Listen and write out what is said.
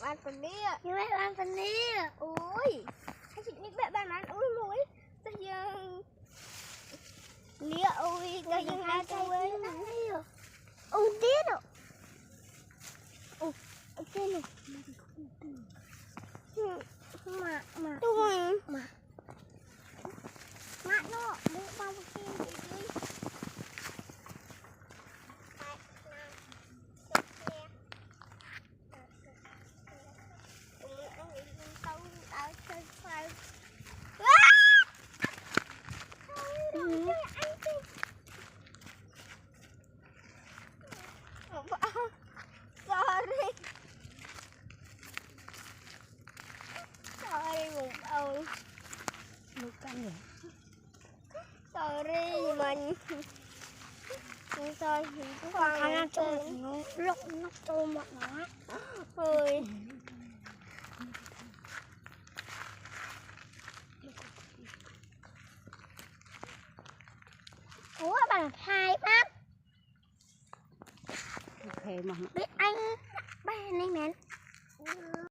ăn phần đi ạ. Như vậy ăn phần đi. Ôi, anh chị biết bạn bạn ăn ôi mồi. Bây giờ lia ôi cái gì ra cho ấy. Ôi tiếc rồi. Ôi, cái này. Mà tôi mà nó mua bao nhiêu đi. Sorry một ơi. Một cân rồi. Sorry mình. Sorry cũng còn ăn trong nó lộn nó tôm mọi nó. Ôi. Ủa bạn hai bác. Ok mà Biết anh ba này mẹ.